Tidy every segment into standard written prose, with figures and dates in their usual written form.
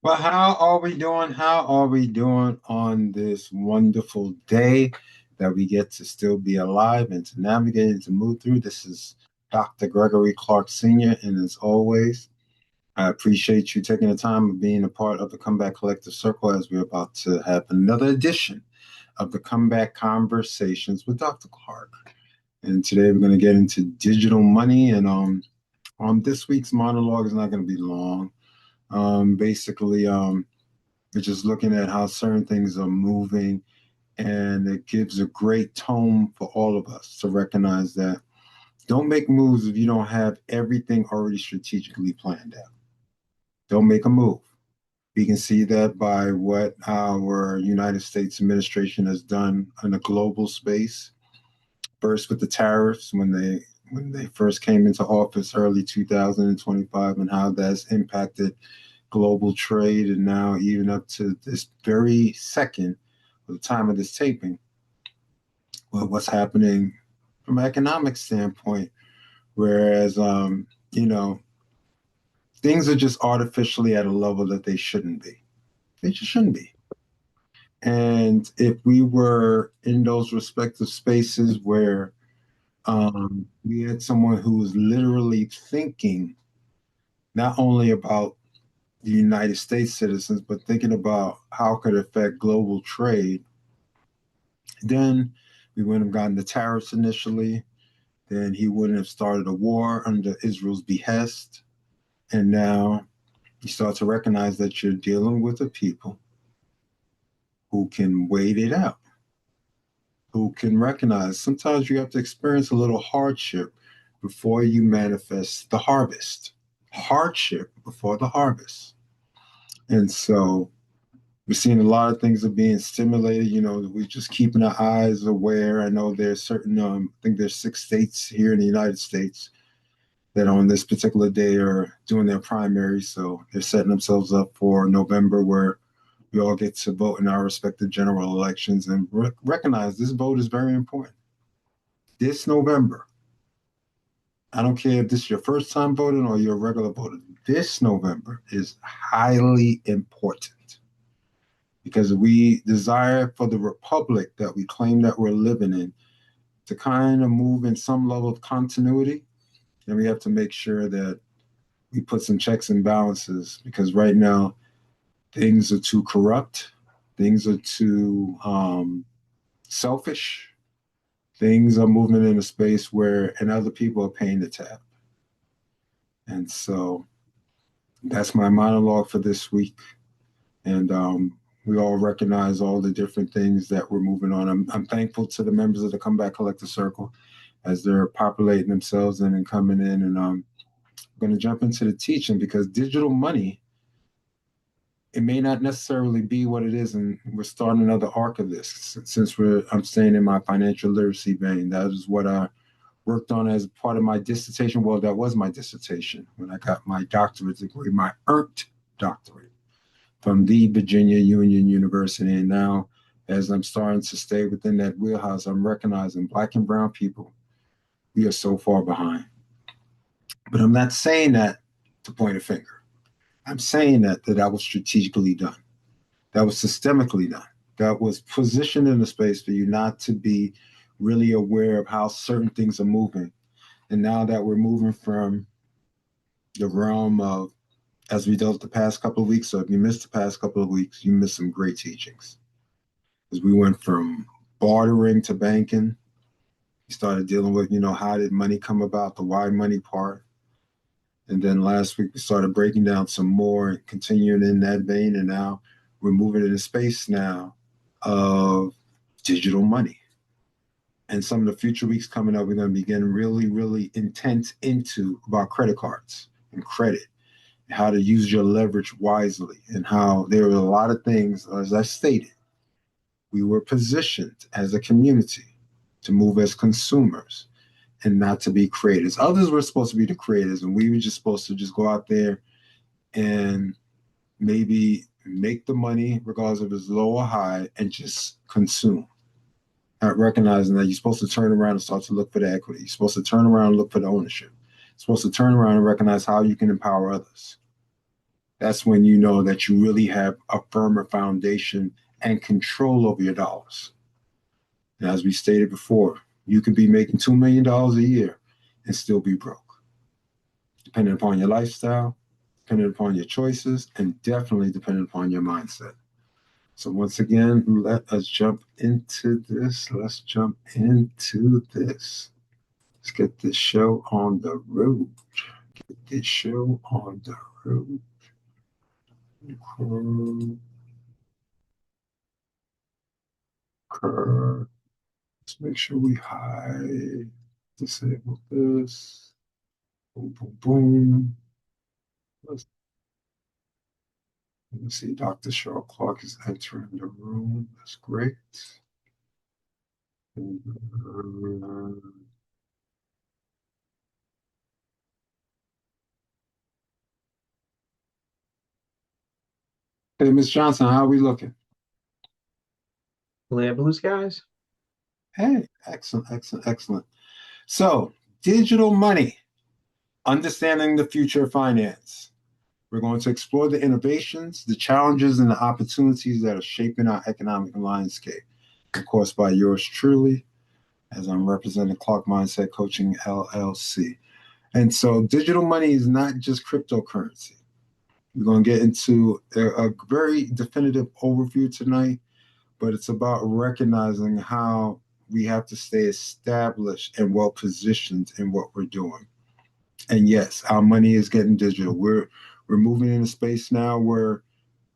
Well, how are we doing? How are we doing on this wonderful day that we get to still be alive and to navigate and to move through? This is Dr. Gregory Clarke Sr., and as always, I appreciate you taking the time of being a part of the Comeback Collective Circle as we're about to have another edition of the Comeback Conversations with Dr. Clarke. And today we're going to get into digital money, and this week's monologue is not going to be long. Basically, we're just looking at how certain things are moving, and it gives a great tone for all of us to recognize that don't make moves if you don't have everything already strategically planned out. Don't make a move. We can see that by what our United States administration has done in a global space. First with the tariffs when they first came into office early 2025, and how that's impacted global trade, and now even up to this very second, the time of this taping, well, what's happening from an economic standpoint. Whereas, you know, things are just artificially at a level that they shouldn't be. They just shouldn't be. And if we were in those respective spaces where we had someone who was literally thinking not only about the United States citizens, but thinking about how it could affect global trade, then we wouldn't have gotten the tariffs initially. Then he wouldn't have started a war under Israel's behest. And now you start to recognize that you're dealing with a people who can wait it out, who can recognize sometimes you have to experience a little hardship before you manifest the harvest. Hardship before the harvest. And so we're seeing a lot of things are being stimulated. We're just keeping our eyes aware. I know there's certain, I think there's 6 states here in the United States that on this particular day are doing their primaries. So they're setting themselves up for November, where we all get to vote in our respective general elections, and recognize this vote is very important. This November, I don't care if this is your first time voting or you're a regular voter, this November is highly important, because we desire for the republic that we claim that we're living in to kind of move in some level of continuity. And we have to make sure that we put some checks and balances, because right now things are too corrupt, things are too selfish, things are moving in a space where and other people are paying the tab. And so that's my monologue for this week. And we all recognize all the different things that we're moving on. I'm thankful to the members of the Comeback Collective Circle as they're populating themselves and coming in. And I'm going to jump into the teaching, because digital money, it may not necessarily be what it is. And we're starting another arc of this since I'm staying in my financial literacy vein. That is what I worked on as part of my dissertation. Well, that was my dissertation when I got my doctorate degree, my earned doctorate from the Virginia Union University. And now, as I'm starting to stay within that wheelhouse, I'm recognizing Black and brown people, we are so far behind. But I'm not saying that to point a finger. I'm saying that was strategically done. That was systemically done. That was positioned in a space for you not to be really aware of how certain things are moving. And now that we're moving from the realm of, as we dealt with the past couple of weeks, so if you missed the past couple of weeks, you missed some great teachings. Because we went from bartering to banking. We started dealing with, how did money come about, the why money part. And then last week we started breaking down some more and continuing in that vein. And now we're moving into space now of digital money. And some of the future weeks coming up, we're going to be getting really, really intense into about credit cards and credit, how to use your leverage wisely, and how there are a lot of things, as I stated, we were positioned as a community to move as consumers and not to be creators. Others were supposed to be the creators, and we were just supposed to just go out there and maybe make the money, regardless if it's low or high, and just consume. Not recognizing that you're supposed to turn around and start to look for the equity. You're supposed to turn around and look for the ownership. You're supposed to turn around and recognize how you can empower others. That's when you know that you really have a firmer foundation and control over your dollars. And as we stated before, you could be making $2 million a year and still be broke, depending upon your lifestyle, depending upon your choices, and definitely depending upon your mindset. So once again, let us jump into this. Let's jump into this. Let's get this show on the road. Get this show on the road. Let's make sure we hide. Disable this. Boom, boom, boom. Let's, let's see. Dr. Clarke is entering the room. That's great. Hey, Miss Johnson, how are we looking? Clear blue skies? Hey, excellent, excellent, excellent. So, digital money, understanding the future of finance. We're going to explore the innovations, the challenges, and the opportunities that are shaping our economic landscape. Of course, by yours truly, as I'm representing Clarke Mindset Coaching LLC. And so, digital money is not just cryptocurrency. We're going to get into a very definitive overview tonight, but it's about recognizing how we have to stay established and well positioned in what we're doing. And yes, our money is getting digital. We're moving in a space now where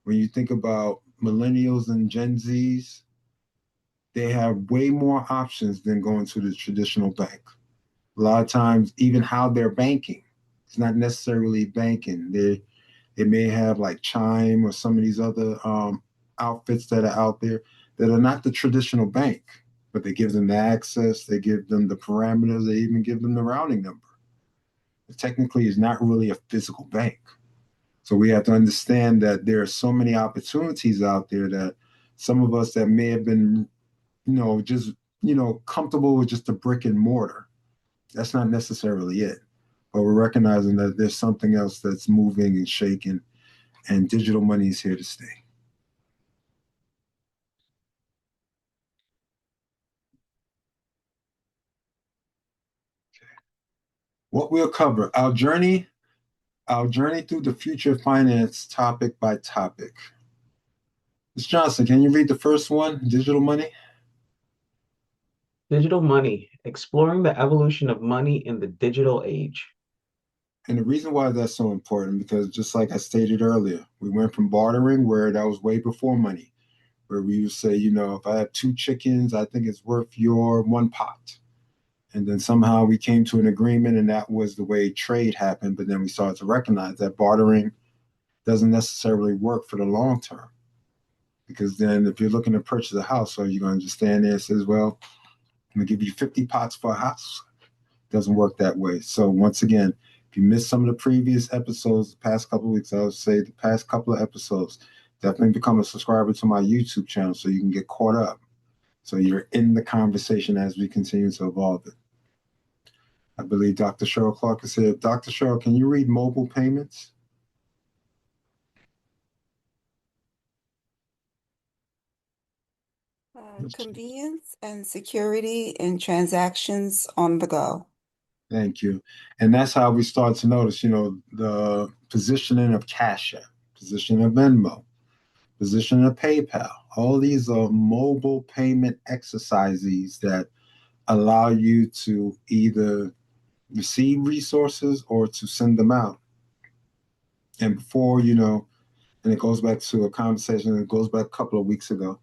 when you think about millennials and Gen Zs, they have way more options than going to the traditional bank. A lot of times, even how they're banking, it's not necessarily banking. They may have like Chime or some of these other outfits that are out there that are not the traditional bank, but they give them the access, they give them the parameters, they even give them the routing number. It technically is not really a physical bank. So we have to understand that there are so many opportunities out there that some of us that may have been, just, comfortable with just a brick and mortar, that's not necessarily it. But we're recognizing that there's something else that's moving and shaking, and digital money is here to stay. What we'll cover, our journey through the future of finance topic by topic. Ms. Johnson, can you read the first one, digital money? Digital money, exploring the evolution of money in the digital age. And the reason why that's so important, because just like I stated earlier, we went from bartering, where that was way before money, where we would say, if I have two chickens, I think it's worth your one pot. And then somehow we came to an agreement, and that was the way trade happened. But then we started to recognize that bartering doesn't necessarily work for the long term. Because then if you're looking to purchase a house, so you're going to just stand there and says, well, I'm going to give you 50 pots for a house. It doesn't work that way. So once again, if you missed some of the previous episodes, the past couple of weeks, I would say the past couple of episodes, definitely become a subscriber to my YouTube channel so you can get caught up. So you're in the conversation as we continue to evolve it. I believe Dr. Cheryl Clarke is here. Dr. Cheryl, can you read mobile payments? Convenience and security in transactions on the go. Thank you. And that's how we start to notice, the positioning of Cash App, positioning of Venmo, positioning of PayPal. All these are mobile payment exercises that allow you to either receive resources or to send them out. And before, and it goes back to a conversation that goes back a couple of weeks ago,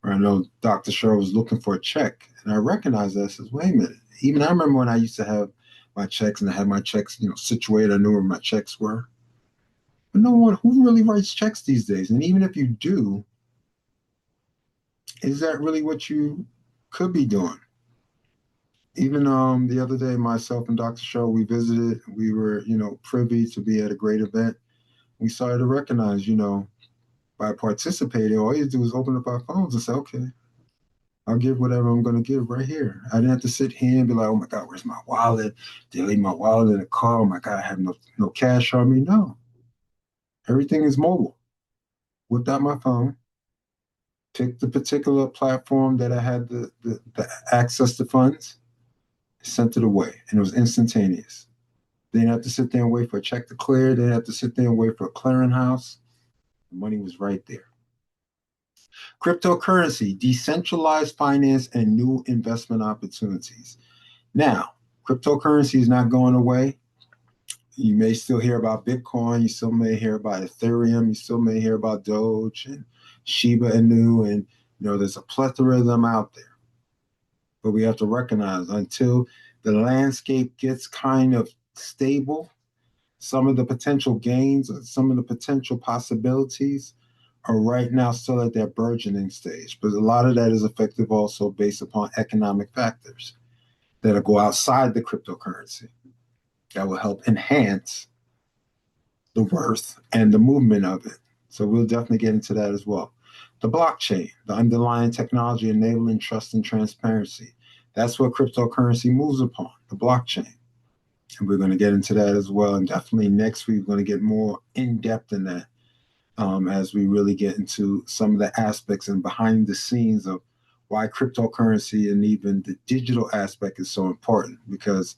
where I know Dr. Cheryl was looking for a check. And I recognized that. I says, wait a minute. Even I remember when I used to have my checks and I had my checks, situated. I knew where my checks were. But no one who really writes checks these days. And even if you do, is that really what you could be doing? Even the other day, myself and Dr. Cheryl, we visited. We were, privy to be at a great event. We started to recognize, by participating, all you do is open up our phones and say, okay, I'll give whatever I'm going to give right here. I didn't have to sit here and be like, oh my God, where's my wallet? Did I leave my wallet in the car? Oh my God, I have no cash on me. No. Everything is mobile. Whipped out my phone, picked the particular platform that I had the access to funds, sent it away, and it was instantaneous. They didn't have to sit there and wait for a check to clear. They didn't have to sit there and wait for a clearinghouse. The money was right there. Cryptocurrency, decentralized finance, and new investment opportunities. Now, cryptocurrency is not going away. You may still hear about Bitcoin. You still may hear about Ethereum. You still may hear about Doge and Shiba Inu. And, there's a plethora of them out there. But we have to recognize until the landscape gets kind of stable, some of the potential gains or some of the potential possibilities are right now still at that burgeoning stage. But a lot of that is effective also based upon economic factors that'll go outside the cryptocurrency that will help enhance the worth and the movement of it. So we'll definitely get into that as well. The blockchain, the underlying technology enabling trust and transparency. That's what cryptocurrency moves upon, the blockchain. And we're going to get into that as well. And definitely next week, we're going to get more in depth in that as we really get into some of the aspects and behind the scenes of why cryptocurrency and even the digital aspect is so important, because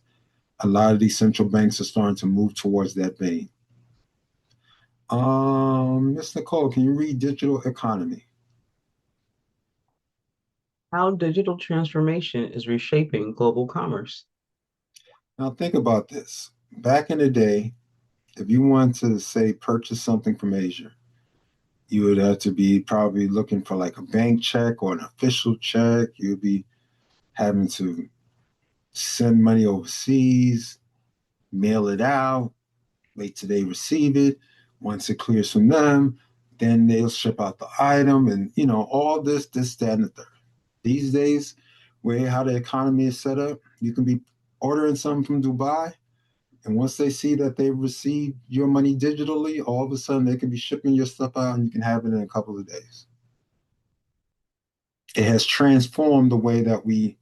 a lot of these central banks are starting to move towards that vein. Ms. Nicole, can you read digital economy? How digital transformation is reshaping global commerce. Now think about this. Back in the day, if you want to say purchase something from Asia, you would have to be probably looking for like a bank check or an official check. You'd be having to send money overseas, mail it out, wait till they receive it. Once it clears from them, then they'll ship out the item and all this, that, and the third. These days, where how the economy is set up, you can be ordering something from Dubai, and once they see that they've received your money digitally, all of a sudden they can be shipping your stuff out and you can have it in a couple of days. It has transformed the way that we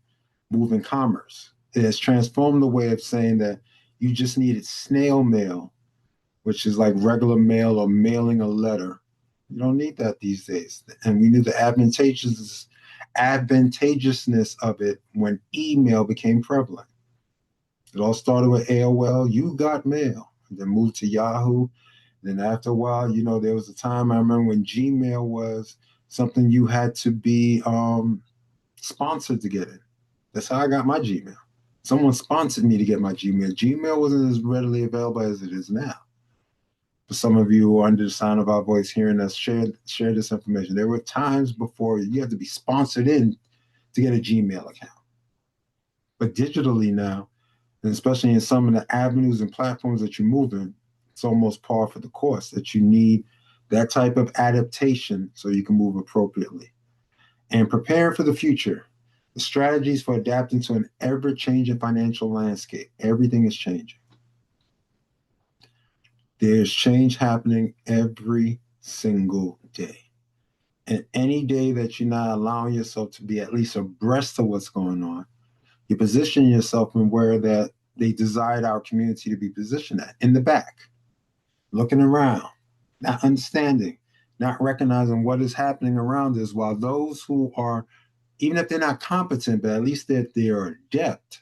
move in commerce. It has transformed the way of saying that you just needed snail mail, which is like regular mail or mailing a letter. You don't need that these days. And we knew the advantageousness of it when email became prevalent. It all started with AOL, you got mail, and then moved to Yahoo. Then after a while, there was a time I remember when Gmail was something you had to be sponsored to get it. That's how I got my Gmail. Someone sponsored me to get my Gmail. Gmail wasn't as readily available as it is now. For some of you who are under the sound of our voice hearing us share this information, there were times before you had to be sponsored in to get a Gmail account. But digitally now, and especially in some of the avenues and platforms that you're moving, it's almost par for the course that you need that type of adaptation so you can move appropriately. And preparing for the future, the strategies for adapting to an ever-changing financial landscape. Everything is changing. There's change happening every single day. And any day that you're not allowing yourself to be at least abreast of what's going on, you position yourself in where that they desired our community to be positioned at, in the back, looking around, not understanding, not recognizing what is happening around us, while those who are, even if they're not competent, but at least that they are adept,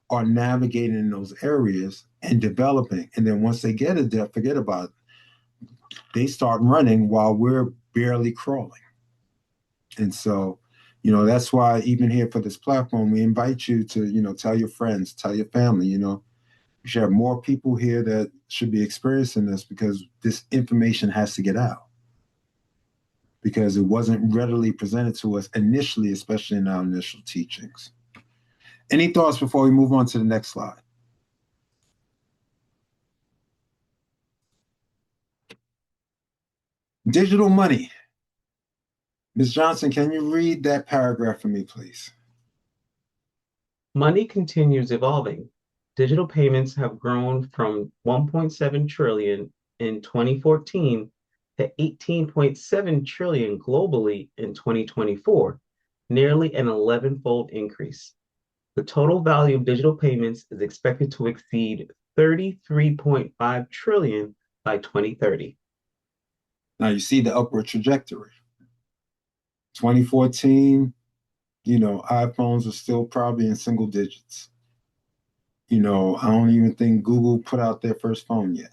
are navigating in those areas and developing. And then once they get adept, forget about it. They start running while we're barely crawling. And so, that's why even here for this platform, we invite you to, tell your friends, tell your family, you should have more people here that should be experiencing this, because this information has to get out, because it wasn't readily presented to us initially, especially in our initial teachings. Any thoughts before we move on to the next slide? Digital money. Ms. Johnson, can you read that paragraph for me, please? Money continues evolving. Digital payments have grown from 1.7 trillion in 2014 to 18.7 trillion globally in 2024, nearly an 11-fold increase. The total value of digital payments is expected to exceed 33.5 trillion by 2030. Now you see the upward trajectory. 2014, iPhones are still probably in single digits. I don't even think Google put out their first phone yet.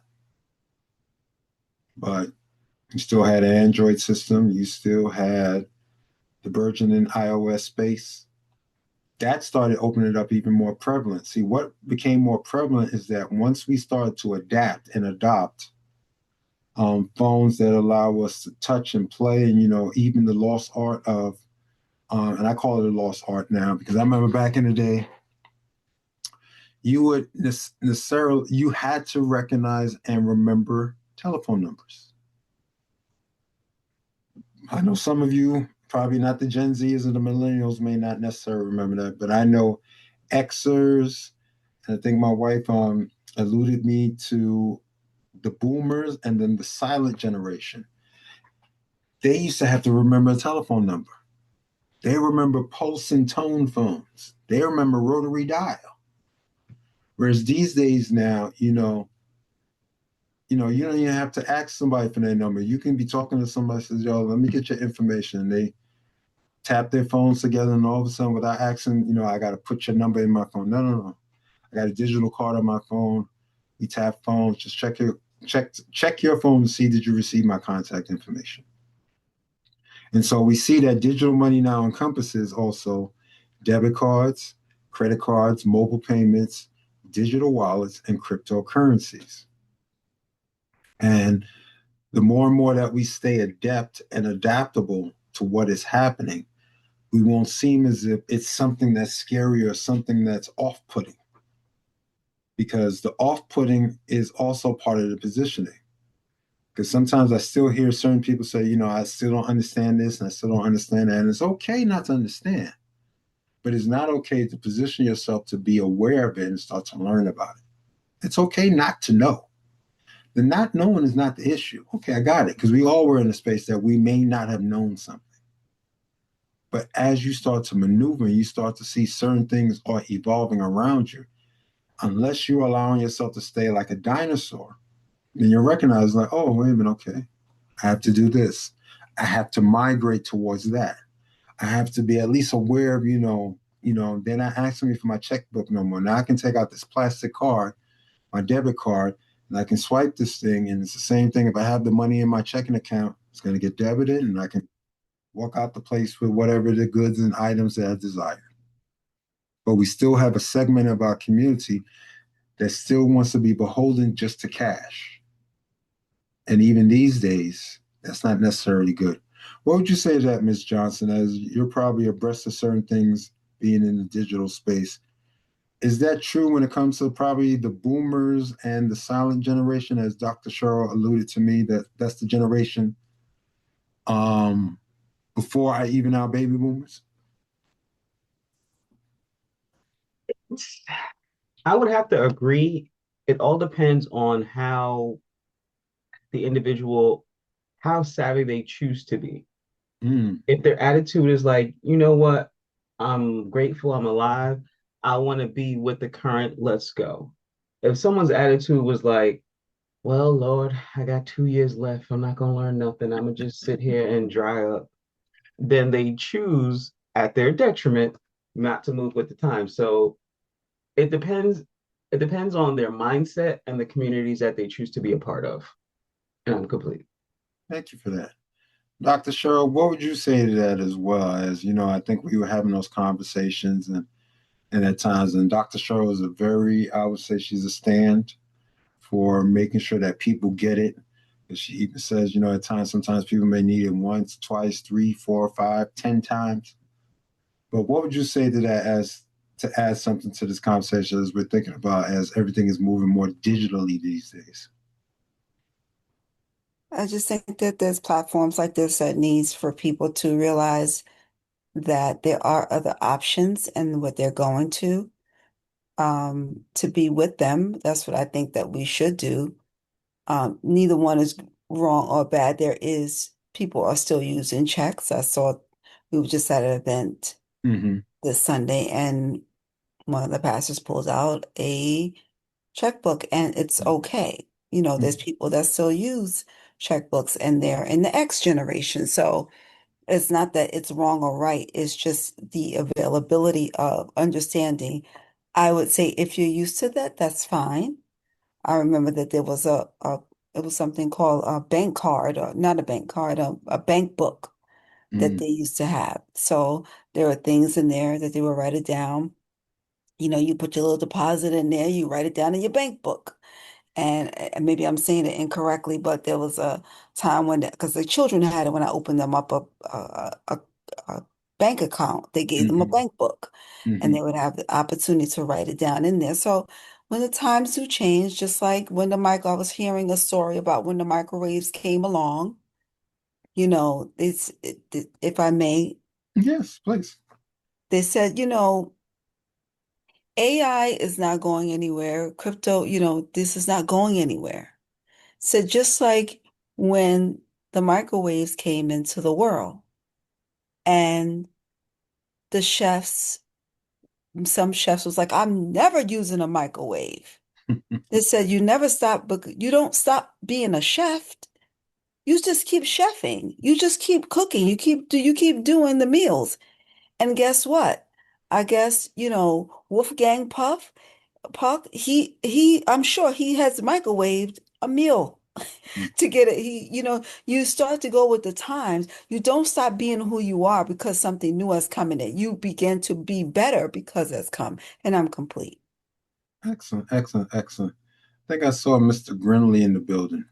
But you still had an Android system. You still had the burgeoning iOS space. That started opening it up even more prevalent. See, what became more prevalent is that once we started to adapt and adopt phones that allow us to touch and play, and even the lost art of, and I call it a lost art now because I remember back in the day, you would necessarily you had to recognize and remember telephone numbers. I know some of you, probably not the Gen Zs or the millennials, may not necessarily remember that, but I know Xers, and I think my wife alluded me to the boomers and then the silent generation. They used to have to remember a telephone number. They remember pulse and tone phones. They remember rotary dial. Whereas these days now, you don't even have to ask somebody for their number. You can be talking to somebody says, yo, let me get your information. And they tap their phones together and all of a sudden without asking, I got to put your number in my phone. No, no, no. I got a digital card on my phone. We tap phones. Just check your phone to see did you receive my contact information. And so we see that digital money now encompasses also debit cards, credit cards, mobile payments, digital wallets, and cryptocurrencies. And the more and more that we stay adept and adaptable to what is happening, we won't seem as if it's something that's scary or something that's off-putting. Because the off-putting is also part of the positioning. Because sometimes I still hear certain people say, I still don't understand this and I still don't understand that. And it's okay not to understand, but it's not okay to position yourself to be aware of it and start to learn about it. It's okay not to know. The not knowing is not the issue. Okay, I got it. Because we all were in a space that we may not have known something. But as you start to maneuver, you start to see certain things are evolving around you. Unless you're allowing yourself to stay like a dinosaur, then you recognize like, oh, wait a minute, okay. I have to do this. I have to migrate towards that. I have to be at least aware of, they're not asking me for my checkbook no more. Now I can take out this plastic card, my debit card, and I can swipe this thing. And it's the same thing. If I have the money in my checking account, it's going to get debited and I can walk out the place with whatever the goods and items that I desire. But we still have a segment of our community that still wants to be beholden just to cash. And even these days, that's not necessarily good. What would you say to that, Ms. Johnson, as you're probably abreast of certain things being in the digital space? Is that true when it comes to probably the boomers and the silent generation, as Dr. Cheryl alluded to me, that that's the generation um, before I even our baby boomers? I would have to agree. It all depends on how the individual, how savvy they choose to be. Mm, If their attitude is like, you know what, I'm grateful I'm alive, I want to be with the current, let's go. If someone's attitude was like, well, Lord, I got 2 years left, I'm not gonna learn nothing, I'm gonna just sit here and dry up, then they choose at their detriment not to move with the time. So it depends. It depends on their mindset and the communities that they choose to be a part of. And I'm complete. thank you for that. Dr. Cheryl, what would you say to that as well? As I think we were having those conversations and at times, and Dr. Cheryl is I would say she's a stand for making sure that people get it. And she even says, at times, sometimes people may need it once, twice, three, four, five, 10 times. But what would you say to that as to add something to this conversation as we're thinking about as everything is moving more digitally these days? I just think that there's platforms like this that needs for people to realize that there are other options and what they're going to be with them. That's what I think that we should do. Neither one is wrong or bad. People are still using checks. I saw we were just at an event Mm-hmm. this Sunday and one of the pastors pulled out a checkbook and it's okay. There's people that still use checkbooks and they're in the X generation. So it's not that it's wrong or right, it's just the availability of understanding. I would say if you're used to that, that's fine. I remember that there was a it was something called a bank card, or not a bank card, a bank book that Mm, they used to have. So there were things in there that they would write it down. You know, you put your little deposit in there, you write it down in your bank book. And maybe I'm saying it incorrectly, but there was a time when, because the children had it when I opened them up a bank account, they gave them a hmm bank book and hmm they would have the opportunity to write it down in there. So when the times do change, just like when I was hearing a story about when the microwaves came along, if I may, Yes, please. they said, AI is not going anywhere. Crypto, this is not going anywhere. So just like when the microwaves came into the world and the chefs, some chefs was like, I'm never using a microwave. They said you never stop, but you don't stop being a chef. You just keep chefing. You just keep cooking. You keep doing the meals. And guess what? I guess, Wolfgang Puck, I'm sure he has microwaved a meal to get it. You start to go with the times. You don't stop being who you are because something new has come in it. You begin to be better because it's come. And I'm complete. Excellent, excellent, excellent. I think I saw Mr. Grinley in the building.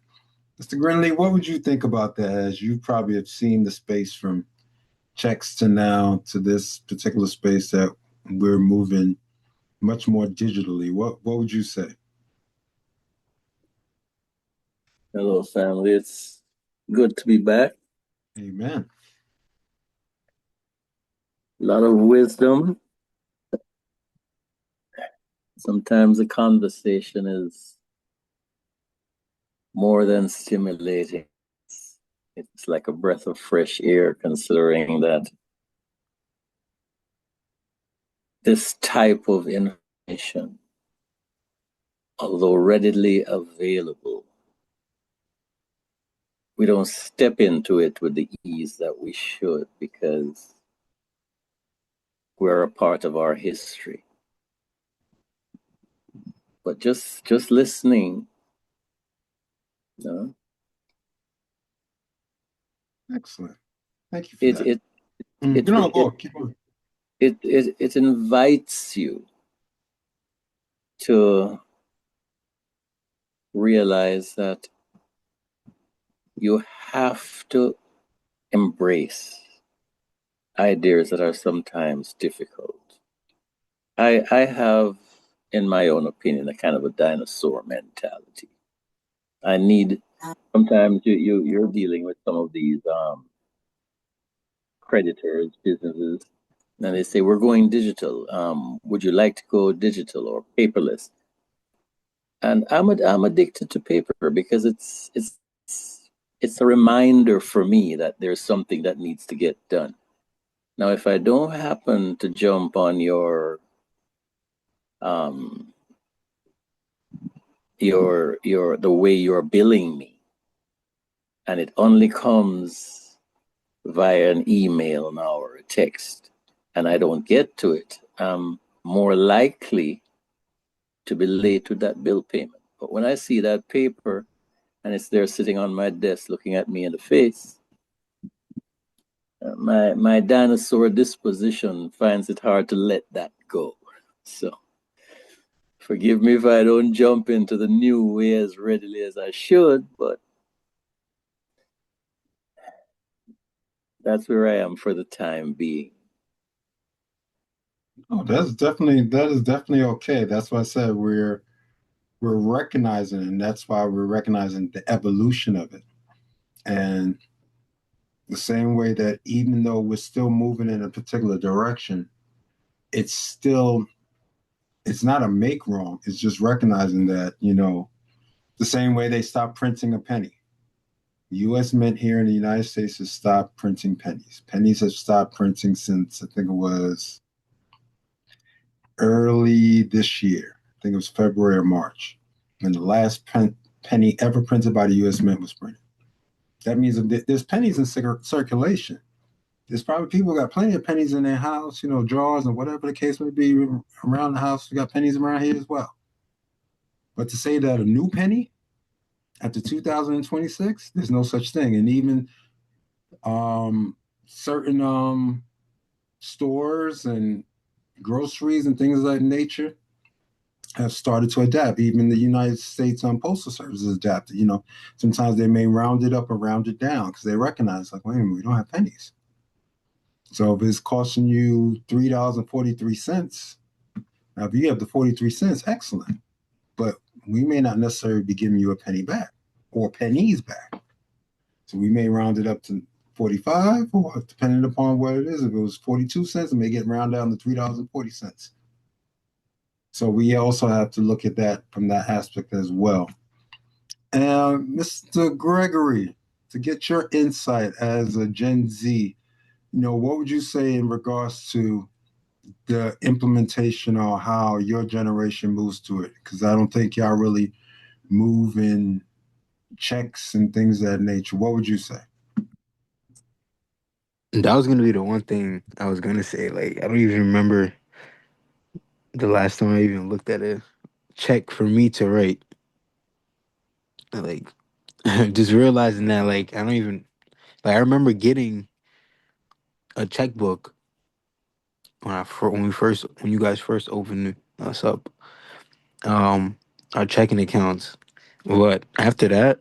Mr. Grinley, what would you think about that as you probably have seen the space from checks to now to this particular space that we're moving much more digitally? What would you say? Hello, family. It's good to be back. Amen. A lot of wisdom. Sometimes the conversation is more than stimulating. It's like a breath of fresh air, considering that this type of information, although readily available, we don't step into it with the ease that we should because we're a part of our history. But just listening, you know, Excellent. Thank you for it that. it Mm, it get on, it Lord. Keep on. it invites you to realize that you have to embrace ideas that are sometimes difficult. I have, in my own opinion, a kind of a dinosaur mentality. I need sometimes you're dealing with some of these creditors, businesses, and they say we're going digital. Would you like to go digital or paperless? And I'm addicted to paper because it's a reminder for me that there's something that needs to get done. Now, if I don't happen to jump on um your the way you're billing me, and it only comes via an email now or a text, and I don't get to it, I'm more likely to be late with that bill payment. But when I see that paper and it's there sitting on my desk looking at me in the face, my dinosaur disposition finds it hard to let that go. So forgive me if I don't jump into the new way as readily as I should, but that's where I am for the time being. Oh, that is definitely okay. That's why I said we're recognizing, and that's why we're recognizing the evolution of it. And the same way that even though we're still moving in a particular direction, it's still it's not a make wrong. It's just recognizing that, the same way they stopped printing a penny. The US Mint here in the United States has stopped printing pennies. Pennies have stopped printing since I think it was early this year. I think it was February or March. And the last penny ever printed by the US Mint was printed. That means there's pennies in circulation. There's probably people who got plenty of pennies in their house, drawers and whatever the case may be around the house. We got pennies around here as well. But to say that a new penny after 2026, there's no such thing. And even certain stores and groceries and things of that nature have started to adapt. Even the United States Postal Service has adapted. Sometimes they may round it up or round it down because they recognize, like, wait a minute, we don't have pennies. So if it's costing you $3.43, now if you have the 43 cents, excellent. But we may not necessarily be giving you a penny back or pennies back. So we may round it up to 45, or depending upon what it is, if it was 42 cents, it may get rounded down to $3.40. So we also have to look at that from that aspect as well. And Mr. Gregory, to get your insight as a Gen Z, what would you say in regards to the implementation or how your generation moves to it? Because I don't think y'all really move in checks and things of that nature. What would you say? That was gonna be the one thing I was gonna say. Like, I don't even remember the last time I even looked at a check for me to write. Like, just realizing that, like, I don't even like. I remember getting a checkbook when you guys first opened us up, um, our checking accounts. But after that,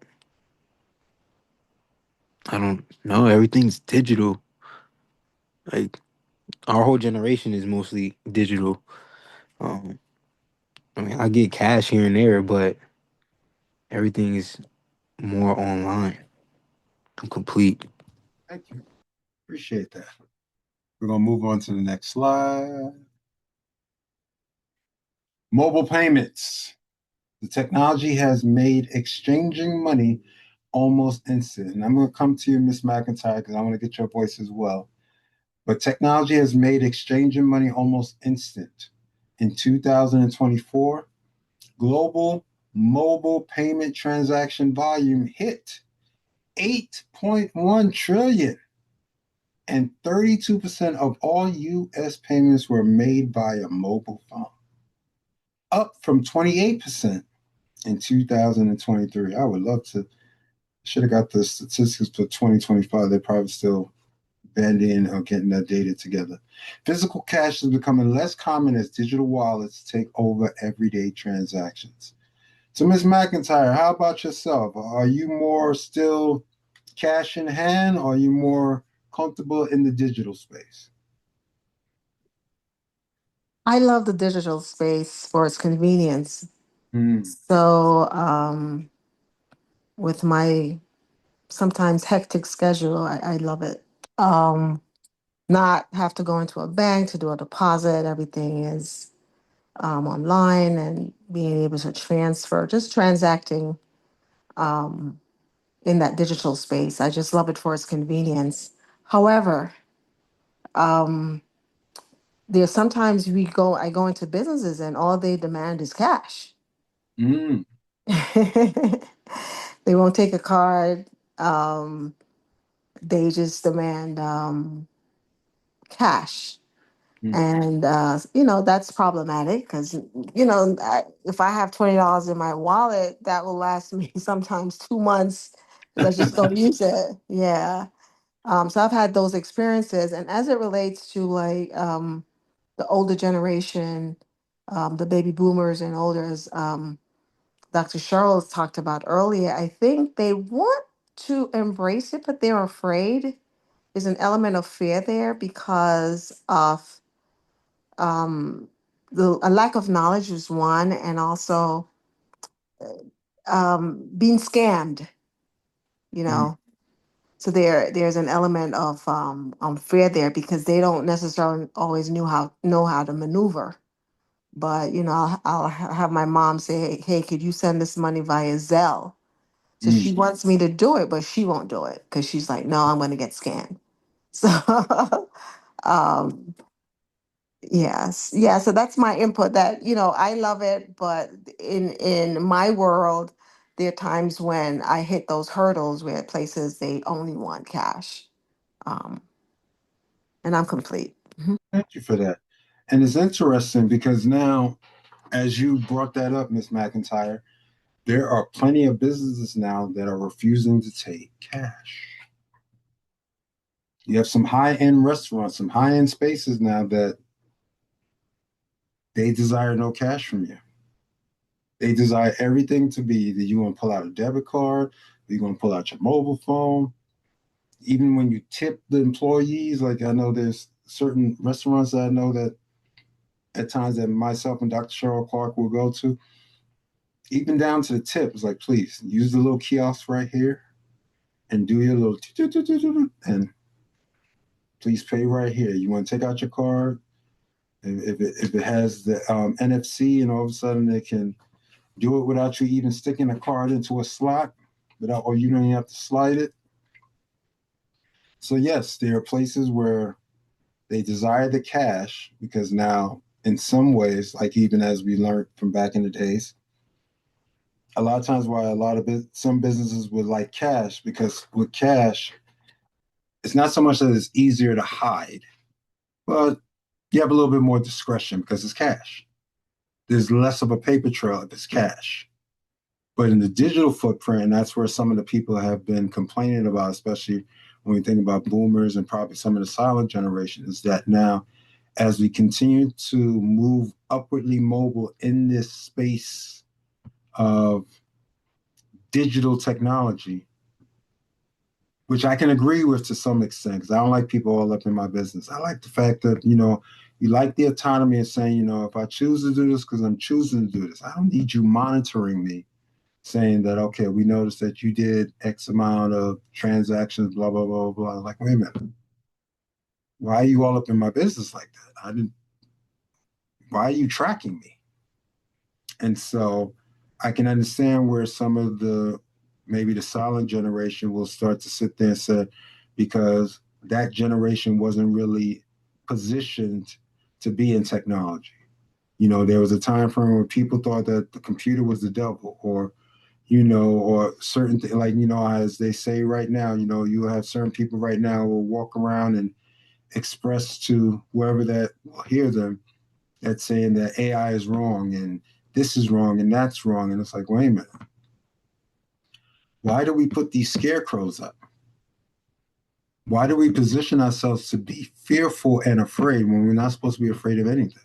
I don't know. Everything's digital. Like, our whole generation is mostly digital. Um, I mean, I get cash here and there, but everything is more online. I'm complete. Thank you. Appreciate that. We're going to move on to the next slide. Mobile payments. The technology has made exchanging money almost instant. And I'm going to come to you, Ms. McIntyre, because I want to get your voice as well. But technology has made exchanging money almost instant. In 2024, global mobile payment transaction volume hit 8.1 trillion, and 32% of all US payments were made via mobile phone, up from 28% in 2023. I would love to, should have got the statistics for 2025. They're probably still banding or getting that data together. Physical cash is becoming less common as digital wallets take over everyday transactions. So, Ms. McIntyre, how about yourself? Are you more still cash in hand, or are you more comfortable in the digital space? I love the digital space for its convenience. Mm. So, with my sometimes hectic schedule, I love it. Not have to go into a bank to do a deposit. Everything is online, and being able to transfer, just transacting um, in that digital space. I just love it for its convenience. However, um, there's sometimes I go into businesses and all they demand is cash. Mm. They won't take a card. They just demand cash. Mm. And, that's problematic because, if I have $20 in my wallet, that will last me sometimes 2 months because I just don't use it. Yeah. So I've had those experiences. And as it relates to like the older generation, the baby boomers and older, as Dr. Charles talked about earlier, I think they want to embrace it, but they're afraid. There's an element of fear there because of a lack of knowledge is one, and also being scammed, you Mm. know. So there's an element of fear there because they don't necessarily always know how to maneuver. But I'll have my mom say, "Hey, could you send this money via Zelle?" So Mm. she wants me to do it, but she won't do it because she's like, "No, I'm going to get scammed." So um, yes, yeah. So that's my input. That I love it, but in my world, there are times when I hit those hurdles where places they only want cash. Um, and I'm complete. Thank you for that. And it's interesting because now, as you brought that up, Miss McIntyre, there are plenty of businesses now that are refusing to take cash. You have some high-end restaurants, some high-end spaces now that they desire no cash from you. They desire everything to be that you want to pull out a debit card, or you're going to pull out your mobile phone. Even when you tip the employees, like I know there's certain restaurants that I know that at times that myself and Dr. Cheryl Clarke will go to, even down to the tip, it's like, please use the little kiosk right here and do your little and please pay right here. You want to take out your card. If it has the NFC, and all of a sudden they can do it without you even sticking a card into a slot, without, or you don't even have to slide it. So yes, there are places where they desire the cash because now, in some ways, like even as we learned from back in the days, a lot of times why a lot of some businesses would like cash, because with cash, it's not so much that it's easier to hide, but you have a little bit more discretion because it's cash. There's less of a paper trail if it's cash. But in the digital footprint, and that's where some of the people have been complaining about, especially when we think about boomers and probably some of the silent generation, is that now, as we continue to move upwardly mobile in this space of digital technology, which I can agree with to some extent, because I don't like people all up in my business. I like the fact that, you like the autonomy of saying, if I choose to do this because I'm choosing to do this, I don't need you monitoring me saying that, okay, we noticed that you did X amount of transactions, blah, blah, blah, blah. Like, wait a minute. Why are you all up in my business like that? Why are you tracking me? And so I can understand where some of maybe the silent generation will start to sit there and say, because that generation wasn't really positioned to be in technology. There was a time frame where people thought that the computer was the devil, or certain things, like, as they say right now, you have certain people right now who will walk around and express to whoever that will hear them, that's saying that AI is wrong and this is wrong and that's wrong. And it's like, wait a minute. Why do we put these scarecrows up? Why do we position ourselves to be fearful and afraid when we're not supposed to be afraid of anything?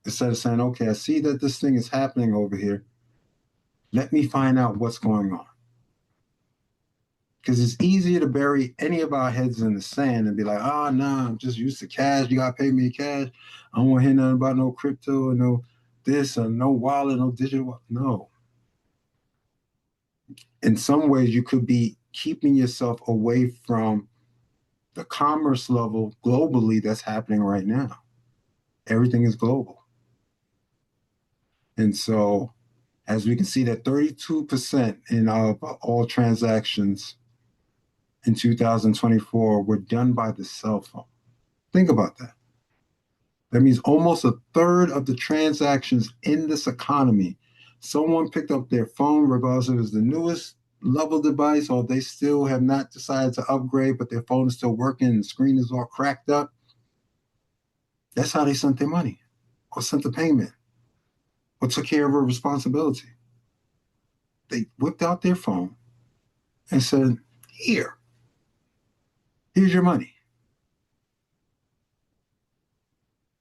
Instead of saying, okay, I see that this thing is happening over here. Let me find out what's going on. Because it's easier to bury any of our heads in the sand and be like, oh, no, I'm just used to cash. You got to pay me cash. I don't want to hear nothing about no crypto or no this or no wallet, no digital. No. In some ways, you could be keeping yourself away from the commerce level globally that's happening right now. Everything is global. And so, as we can see, that 32% in all transactions in 2024 were done by the cell phone. Think about that. That means almost a third of the transactions in this economy, someone picked up their phone, regardless if it's the newest level device or they still have not decided to upgrade, but their phone is still working and the screen is all cracked up. That's how they sent their money or sent the payment or took care of a responsibility. They whipped out their phone and said, here's your money.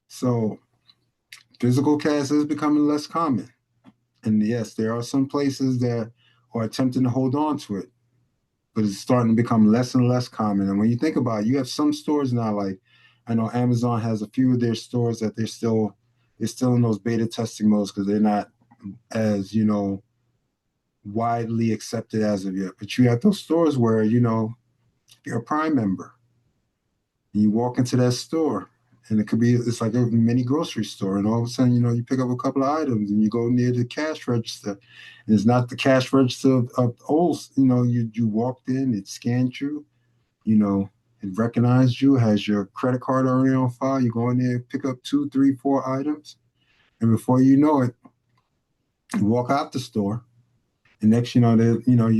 So physical cash is becoming less common. And yes, there are some places that are attempting to hold on to it, but it's starting to become less and less common. And when you think about it, you have some stores now, like I know Amazon has a few of their stores that they're still in those beta testing modes because they're not as, widely accepted as of yet. But you have those stores where, if you're a Prime member, and you walk into that store, and it's like a mini grocery store, and all of a sudden, you pick up a couple of items, and you go near the cash register, and it's not the cash register of old. You walked in, it scanned you, it recognized you, has your credit card already on file. You go in there, pick up 2, 3, 4 items, and before you know it, you walk out the store, And next, you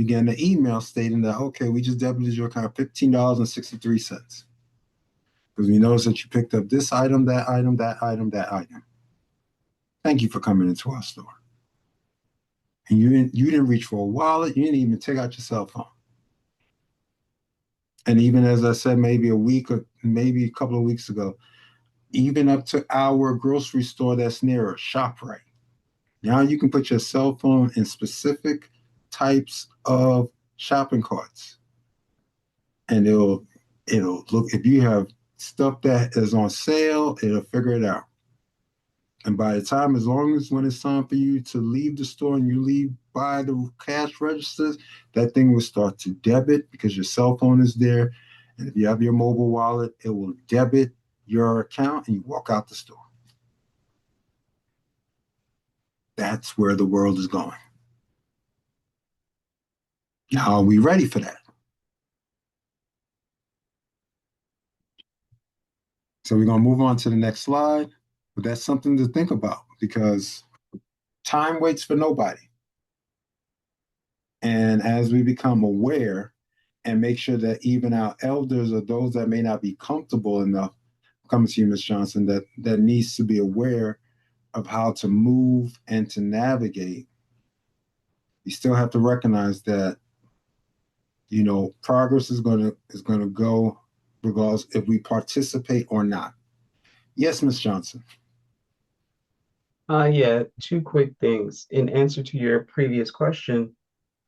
get an email stating that, okay, we just debited your account $15.63 because we noticed that you picked up this item, that item, that item, that item. Thank you for coming into our store. And you didn't reach for a wallet. You didn't even take out your cell phone. And even as I said, maybe a week or maybe a couple of weeks ago, even up to our grocery store that's near ShopRite. Now you can put your cell phone in specific types of shopping carts, and it'll look if you have stuff that is on sale, it'll figure it out. And by the time, as long as when it's time for you to leave the store and you leave by the cash registers, that thing will start to debit because your cell phone is there. And if you have your mobile wallet, it will debit your account and you walk out the store. That's where the world is going. Now, are we ready for that? So we're going to move on to the next slide. But that's something to think about because time waits for nobody. And as we become aware and make sure that even our elders or those that may not be comfortable enough, coming to you, Ms. Johnson, that needs to be aware of how to move and to navigate, you still have to recognize that, progress is gonna go regardless if we participate or not. Yes, Ms. Johnson. Yeah, two quick things. In answer to your previous question,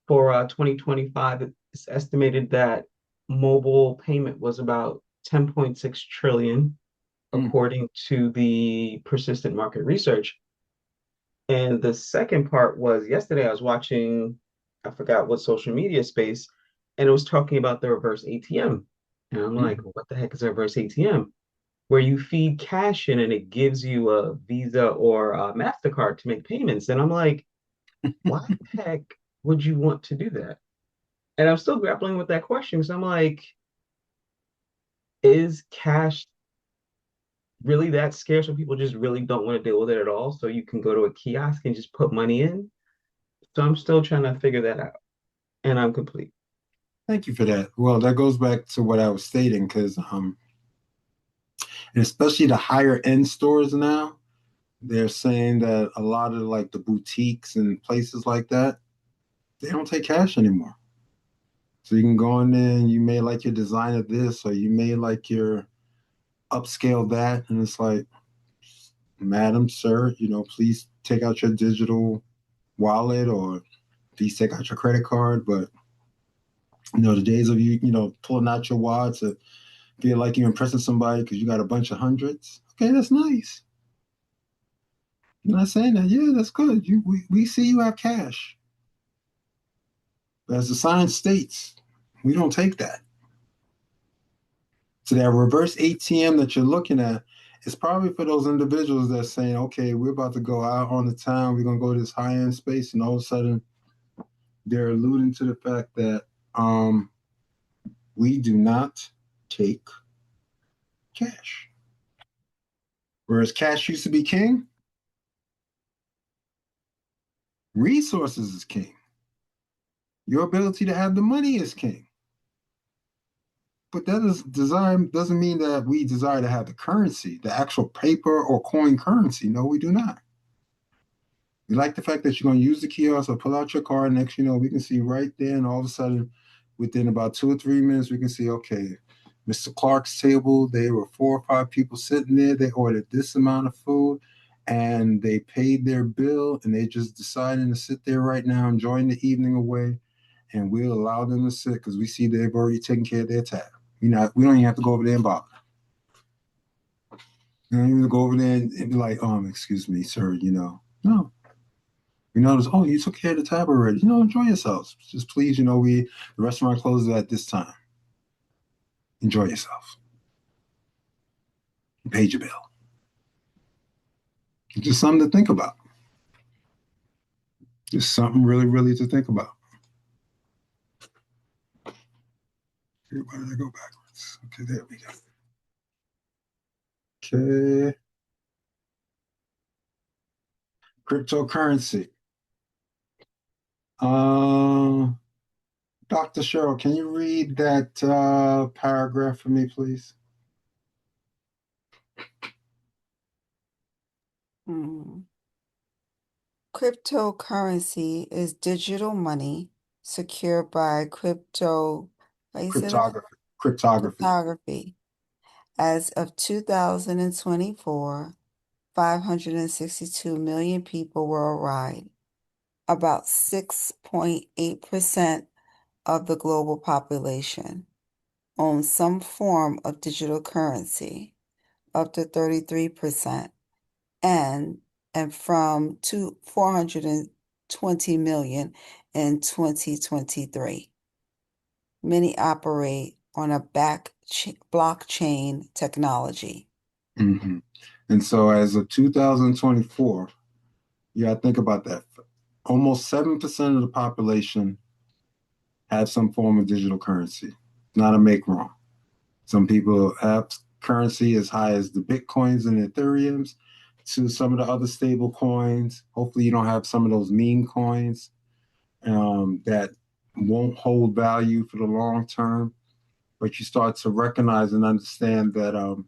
for 2025, it's estimated that mobile payment was about 10.6 trillion, according to the persistent market research. And the second part was yesterday I was watching, I forgot what social media space, and it was talking about the reverse ATM. And I'm like, what the heck is a reverse ATM? Where you feed cash in and it gives you a Visa or a MasterCard to make payments. And I'm like, why the heck would you want to do that? And I'm still grappling with that question because I'm like, is cash really that scarce when people just really don't want to deal with it at all? So you can go to a kiosk and just put money in. So I'm still trying to figure that out. And I'm complete. Thank you for that. Well, that goes back to what I was stating because, and especially the higher end stores now, they're saying that a lot of like the boutiques and places like that, they don't take cash anymore. So you can go in there and you may like your design of this, or you may like your upscale that, and it's like, madam, sir, please take out your digital wallet or please take out your credit card. But the days of you pulling out your wallet to feel like you're impressing somebody because you got a bunch of hundreds. Okay, that's nice. I'm not saying that. Yeah, that's good. We see you have cash. But as the science states, we don't take that. So that reverse ATM that you're looking at is probably for those individuals that's saying, okay, we're about to go out on the town, we're gonna go to this high-end space, and all of a sudden they're alluding to the fact that we do not take cash. Whereas cash used to be king, resources is king. Your ability to have the money is king. But doesn't mean that we desire to have the currency, the actual paper or coin currency. No, we do not. We like the fact that you're going to use the kiosk or pull out your card. Next, we can see right there, and all of a sudden, within about 2 or 3 minutes, we can see, okay, Mr. Clarke's table, there were 4 or 5 people sitting there. They ordered this amount of food, and they paid their bill, and they just deciding to sit there right now, enjoying the evening away, and we'll allow them to sit because we see they've already taken care of their tab. We don't even have to go over there and bother. You don't even go over there and be like, excuse me, sir, No. We notice, oh, you took care of the tab already. Enjoy yourselves. Just please, the restaurant closes at this time. Enjoy yourself. You paid your bill. It's just something to think about. Just something really, really to think about. Okay, why did I go backwards? Okay, there we go. Okay. Cryptocurrency. Uh, Dr. Cheryl, can you read that paragraph for me, please? Hmm. Cryptocurrency is digital money secured by how you say that? Cryptography. Cryptography. Cryptography. As of 2024, 562 million people worldwide, about 6.8% of the global population, own some form of digital currency, up to 33%, and from 420 million in 2023. Many operate on a blockchain technology. Hmm. And so as of 2024, yeah, think about that. Almost 7% of the population have some form of digital currency. Not a make wrong. Some people have currency as high as the Bitcoins and Ethereums to some of the other stable coins. Hopefully, you don't have some of those meme coins that won't hold value for the long term. But you start to recognize and understand that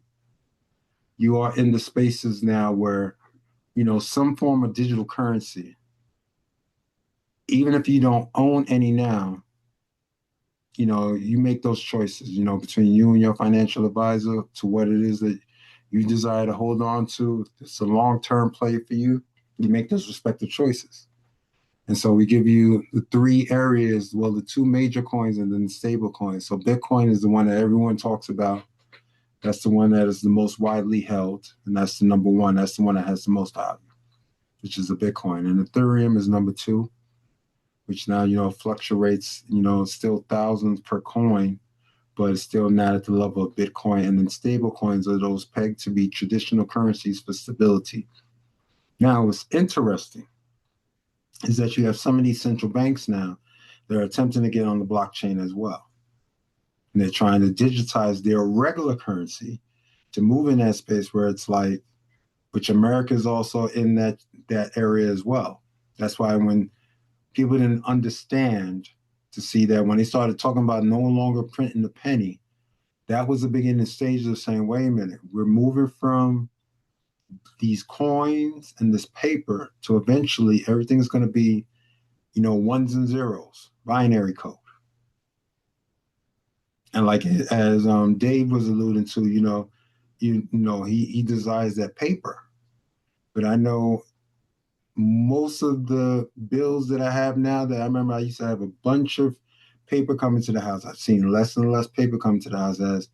you are in the spaces now where, some form of digital currency, even if you don't own any now, you make those choices, between you and your financial advisor to what it is that you desire to hold on to. It's a long-term play for you. You make those respective choices. And so we give you the three areas, well, the two major coins and then the stable coins. So Bitcoin is the one that everyone talks about. That's the one that is the most widely held. And that's the number one. That's the one that has the most value, which is the Bitcoin. And Ethereum is number two, which now, fluctuates, still thousands per coin, but it's still not at the level of Bitcoin. And then stable coins are those pegged to be traditional currencies for stability. Now, what's interesting is that you have some of these central banks now that are attempting to get on the blockchain as well. And they're trying to digitize their regular currency to move in that space where it's like, which America is also in that area as well. That's why when people didn't understand to see that when they started talking about no longer printing the penny, that was the beginning stages of saying, wait a minute, we're moving from these coins and this paper to eventually everything's going to be, ones and zeros, binary code. And like as Dave was alluding to, he desires that paper. But I know most of the bills that I have now that I remember I used to have a bunch of paper coming to the house. I've seen less and less paper coming to the house as,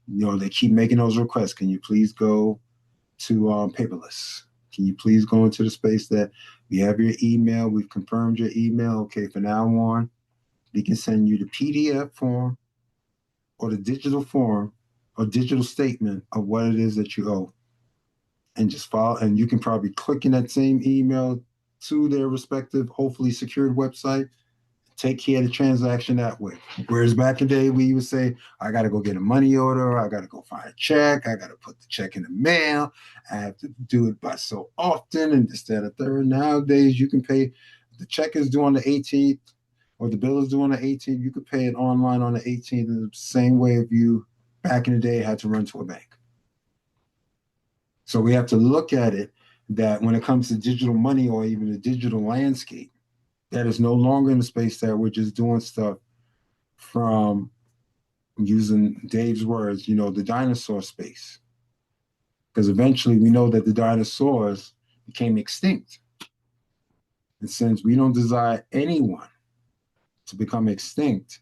they keep making those requests. Can you please go to paperless? Can you please go into the space that we have your email? We've confirmed your email. Okay, from now on, we can send you the PDF form or the digital form or digital statement of what it is that you owe. And just file, and you can probably click in that same email to their respective, hopefully secured website, take care of the transaction that way. Whereas back in the day, we would say, I got to go get a money order. I got to go find a check. I got to put the check in the mail. I have to do it by so often and this, that, and third. Nowadays, you can pay. The check is due on the 18th or the bill is due on the 18th. You could pay it online on the 18th in the same way if you, back in the day, had to run to a bank. So we have to look at it that when it comes to digital money or even the digital landscape, that is no longer in the space that we're just doing stuff from, using Dave's words, the dinosaur space. Because eventually we know that the dinosaurs became extinct. And since we don't desire anyone to become extinct,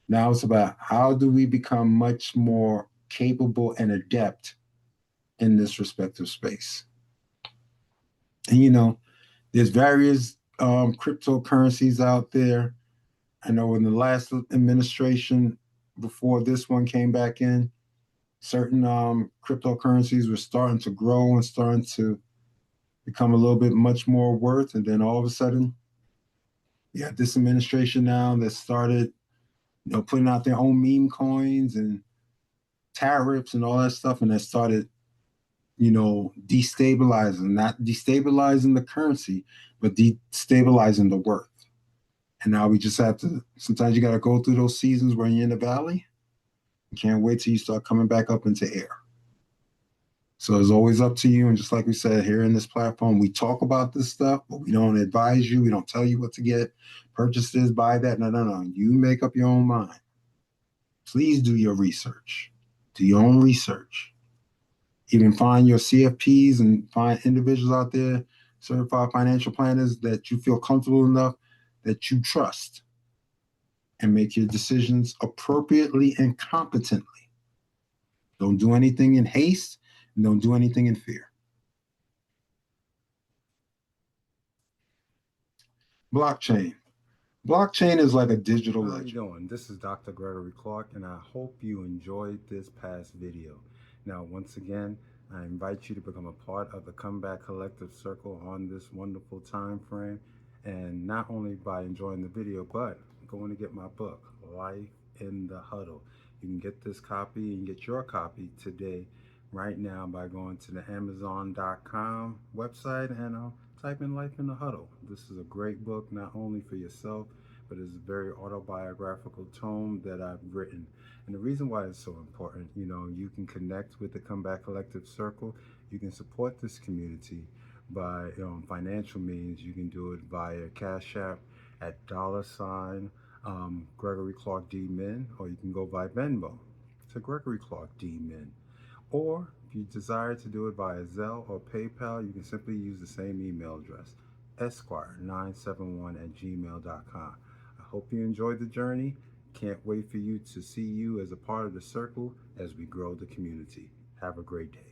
now it's about how do we become much more capable and adept in this respective space. And there's various cryptocurrencies out there. I know in the last administration, before this one came back in, certain cryptocurrencies were starting to grow and starting to become a little bit much more worth. And then all of a sudden, you have this administration now that started, putting out their own meme coins and tariffs and all that stuff. And that started, destabilizing, not destabilizing the currency, but destabilizing the worth. And now we just have to, sometimes you got to go through those seasons where you're in the valley. You can't wait till you start coming back up into air. So it's always up to you. And just like we said here in this platform, we talk about this stuff, but we don't advise you. We don't tell you what to get. Purchase this, buy that. No, no, no. You make up your own mind. Please do your research. Do your own research. Even find your CFPs and find individuals out there, certified financial planners that you feel comfortable enough that you trust, and make your decisions appropriately and competently. Don't do anything in haste and don't do anything in fear. Blockchain. Blockchain is like a digital ledger. How you doing? This is Dr. Gregory Clarke, and I hope you enjoyed this past video. Now, once again, I invite you to become a part of the Comeback Collective Circle on this wonderful time frame, and not only by enjoying the video, but going to get my book, Life in the Huddle. You can get this copy and get your copy today, right now, by going to the Amazon.com website and type in Life in the Huddle. This is a great book, not only for yourself, but it's a very autobiographical tome that I've written. And the reason why it's so important, you can connect with the Comeback Collective Circle. You can support this community by financial means. You can do it via Cash App at $ Gregory Clarke D Min, or you can go via Venmo to Gregory Clarke D Min. Or if you desire to do it via Zelle or PayPal, you can simply use the same email address, esquire971@gmail.com. I hope you enjoyed the journey. Can't wait for you to see you as a part of the circle as we grow the community. Have a great day.